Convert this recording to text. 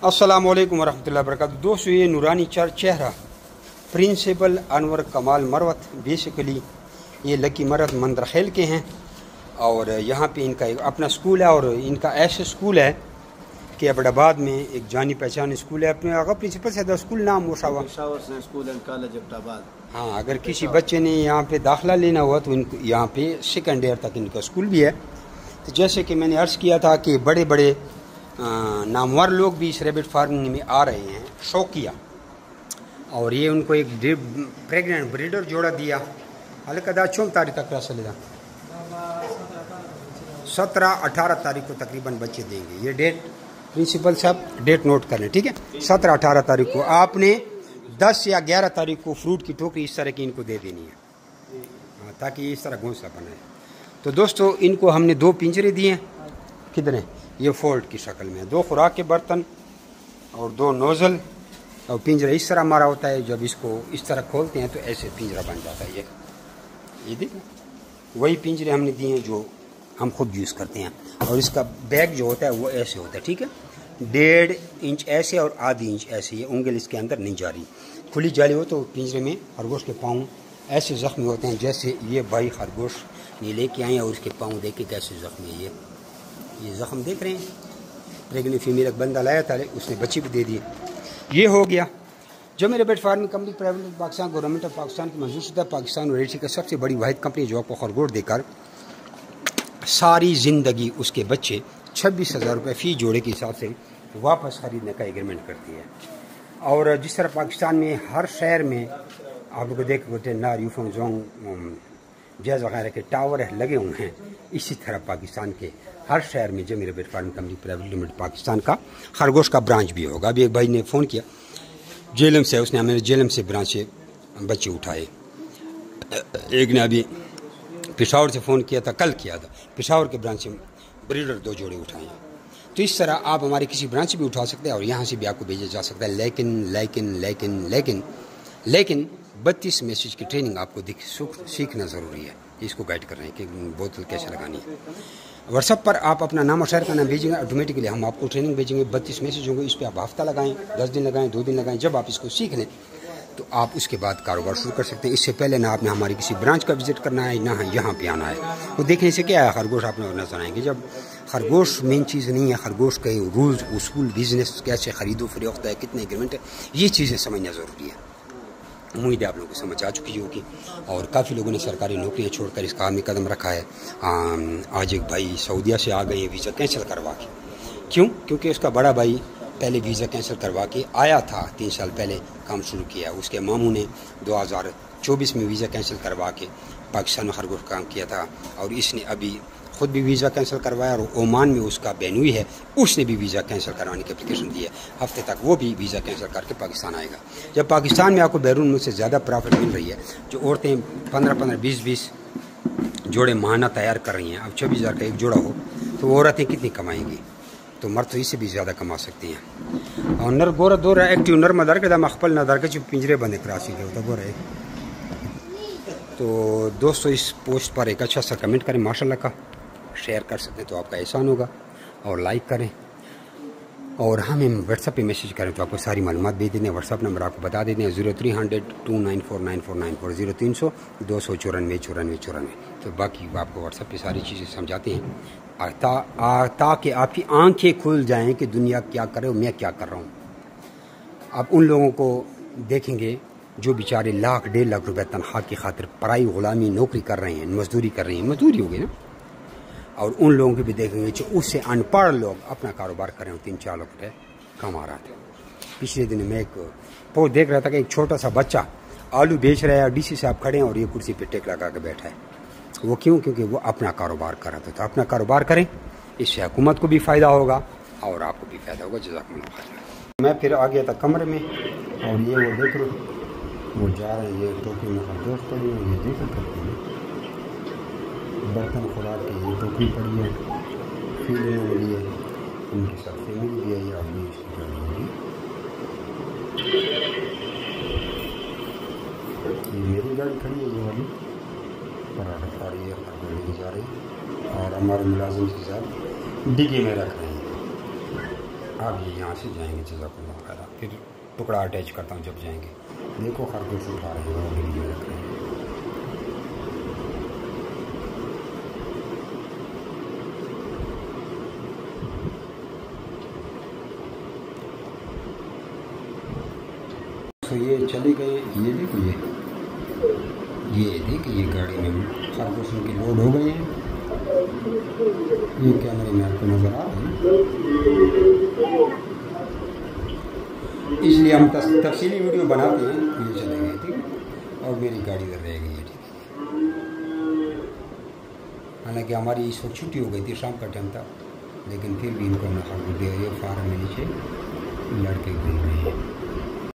अस्सलाम वालेकुम वरहमतुल्लाहि वबरकातुहू। दोस्तों, ये नूरानी चेहरा प्रिंसिपल अनवर कमाल मरवत, बेसिकली ये लकी मरवत मंदरखेल के हैं और यहाँ पे इनका एक अपना स्कूल है और इनका ऐसे स्कूल है कि अबडाबाद में एक जानी पहचानी स्कूल है। अपने अगर प्रिंसिपल से स्कूल नाम मुशावा स्कूल एंड कॉलेज अबडाबाद। हाँ, अगर किसी बच्चे ने यहाँ पे दाखिला लेना हुआ तो इनको यहाँ पे सेकेंड ईयर तक इनका स्कूल भी है। तो जैसे कि मैंने अर्ज़ किया था कि बड़े बड़े नामवर लोग भी इस रैबिट फार्मिंग में आ रहे हैं, शौकिया, और ये उनको एक प्रेग्नेंट ब्रीडर जोड़ा दिया। अलकदा 4 तारीख तक चलेगा, 17-18 तारीख को तकरीबन बच्चे देंगे। ये डेट प्रिंसिपल साहब डेट नोट कर लें, ठीक है। 17-18 तारीख को आपने 10 या 11 तारीख को फ्रूट की टोकरी इस तरह की इनको दे देनी है, ताकि इस तरह घोंसला बनाए। तो दोस्तों, इनको हमने 2 पिंजरे दिए, कितने, ये फोल्ड की शक्ल में 2 खुराक के बर्तन और 2 नोज़ल, और पिंजरा इस तरह हमारा होता है। जब इसको इस तरह खोलते हैं तो ऐसे पिंजरा बन जाता है। ये देखो, वही पिंजरे हमने दिए हैं जो हम खुद यूज़ करते हैं। और इसका बैग जो होता है वो ऐसे होता है, ठीक है, 1.5 इंच ऐसे और आधी इंच ऐसे। ये उंगल इसके अंदर नहीं जा रही। खुली जाली हो तो पिंजरे में खरगोश के पाँव ऐसे ज़ख्मी होते हैं, जैसे ये भाई खरगोश ये लेके आए और उसके पाँव देख के कैसे ज़ख्मी है। ये ज़ख्म देख रहे हैं। प्रेगनेंट फीमेल एक बंदा लाया था, उसने बच्ची भी दे दी। ये हो गया। जो मेरे rabbit farming company private limited Pakistan, government of Pakistan की मंजूर शुदा पाकिस्तान और एशिया का सबसे बड़ी वाहिद कंपनी जो आपको खरगोश देकर सारी ज़िंदगी उसके बच्चे 26,000 रुपये फ़ी जोड़े के हिसाब से वापस ख़रीदने का एग्रीमेंट करती है। और जिस तरह पाकिस्तान में हर शहर में आप लोग देख नार यूफोन जोंग जैज़ वगैरह के टावर लगे हुए हैं, इसी तरह पाकिस्तान के हर शहर में Zameer rabbit farming company private limited Pakistan का खरगोश का ब्रांच भी होगा। अभी एक भाई ने फ़ोन किया जेलम से, उसने हमें जेलम से ब्रांच से बच्चे उठाए। एक ने अभी पेशावर से फ़ोन किया था, कल किया था, पेशावर के ब्रांच से ब्रीडर 2 जोड़े उठाए। तो इस तरह आप हमारे किसी ब्रांच से भी उठा सकते हैं और यहाँ से भी आपको भेजा जा सकता है। लेकिन 32 मैसेज की ट्रेनिंग आपको सीखना ज़रूरी है। इसको गाइड कर रहे हैं कि बोतल कैसे लगानी है। व्हाट्सएप पर आप अपना नाम और शहर का नाम भेजेंगे, ऑटोमेटिकली हम आपको ट्रेनिंग भेजेंगे। 32 मैसेज होंगे, इस पर आप हफ्ता लगाएं, 10 दिन लगाएं, 2 दिन लगाएं। जब आप इसको सीख लें तो आप उसके बाद कारोबार शुरू कर सकते हैं। इससे पहले ना आपने हमारी किसी ब्रांच का विजिट करना है, ना यहाँ पे आना है। वो देखने से क्या है, खरगोश आप लोग नजर आएंगे। जब खरगोश मेन चीज़ नहीं है, खरगोश के रूल्स उसूल, बिजनेस कैसे खरीदो फरोख्त है, कितने एग्रीमेंट है, ये चीज़ें समझना ज़रूरी है। उम्मीद है आप लोगों को समझ आ चुकी होगी। और काफ़ी लोगों ने सरकारी नौकरियाँ छोड़कर इस काम में कदम रखा है। आज एक भाई सऊदीया से आ गए वीज़ा कैंसिल करवा के। क्यों? क्योंकि उसका बड़ा भाई पहले वीज़ा कैंसिल करवा के आया था, 3 साल पहले काम शुरू किया। उसके मामू ने 2024 में वीज़ा कैंसिल करवा के पाकिस्तान में खरगोश काम किया था। और इसने अभी ख़ुद भी वीज़ा कैंसिल करवाया। और ओमान में उसका बेनुई है, उसने भी वीज़ा कैंसिल करवाने की एप्लीकेशन दी है। हफ्ते तक वो भी वीज़ा कैंसिल करके पाकिस्तान आएगा। जब पाकिस्तान में आपको बैरून मुल्क से ज़्यादा प्रॉफिट मिल रही है, जो औरतें 15-15, 20-20 जोड़े माहाना तैयार कर रही हैं, अब 26,000 का एक जोड़ा हो तो वो औरतें कितनी कमाएंगी? तो मर्द तो इससे भी ज़्यादा कमा सकती हैं। और नर गोरा दो रहा एक्टिव नर मदार के दाम अखपल नदार के जो पिंजरे बंद करासी के होता वो रहे। तो दोस्तों, इस पोस्ट पर एक अच्छा सा कमेंट करें, माशाल्लाह का शेयर कर सकते हैं तो आपका एहसान होगा। और लाइक करें और हमें व्हाट्सएप पे मैसेज करें तो आपको सारी मालूमात भेज देते हैं। व्हाट्सएप नंबर आपको बता देते हैं 0300 294 9494 0300 294 9494। तो बाकी आपको व्हाट्सएप पे सारी चीज़ें समझाते हैं ताकि आपकी आंखें खुल जाएं कि दुनिया क्या करे और मैं क्या कर रहा हूँ। आप उन लोगों को देखेंगे जो बेचारे लाख 1.5 लाख रुपये तनख्वाह की खातिर पराई गुलामी नौकरी कर रहे हैं, मजदूरी कर रहे हैं, मजदूरी हो गई ना। और उन लोगों को भी देखेंगे जो उससे अनपढ़ लोग अपना कारोबार कर रहे हो, 3-4 लाख रुपये कमा रहा था। पिछले दिन मैं एक पोस्ट देख रहा था कि एक छोटा सा बच्चा आलू बेच रहा है, डीसी साहब खड़े हैं और ये कुर्सी पे टेक लगा के बैठा है। वो क्यों? क्योंकि वो अपना कारोबार कर रहा था। तो अपना कारोबार करें, इससे हुकूमत को भी फ़ायदा होगा और आपको भी फ़ायदा होगा। जज़ाकुमुल्लाह खैर। मैं फिर आ गया था कमरे में और ये वो देख रहे वो जा रहे हैं, ये टोकरी में खरगोश पड़ी है, ये देख सकते हैं बर्तन खुराक के, ये टोकरी पड़ी है, फील्ड में मिली है, उनके साथ फैमिली भी है। ये आदमी ये मेरी गाड़ी खड़ी है, ये वाली पराठा खा रही है, लेके जा रही है और हमारे मुलाजिम के साथ डिग्गी में रख रहे हैं। اب یہ یہاں سے جائیں گے جزاک اللہ خیر. پھر ٹکڑا اٹیچ کرتا ہوں جب جائیں گے. دیکھو خرگوش اٹھا رہے ہیں وہ ویڈیو رکھ رہے ہیں. تو یہ چلے گئے. یہ دیکھو یہ دیکھیے یہ گاڑی میں خرگوش کی لوڈ ہو گئے ہیں. یہ کیمرے میں آپ کو نظر آ رہے ہیں. اس لیے ہم تفصیلی ویڈیو بناتے ہیں. یہ چلے گئے ٹھیک ہے. اور میری گاڑی ادھر رہ گئی ہے ٹھیک ہے. حالانکہ ہماری اس وقت چھٹی ہو گئی تھی, شام کا ٹائم تھا, لیکن پھر بھی ان کو ہم نے خرگوش دیا. یہ فارم میں نیچے لڑکے گھوم رہے ہیں.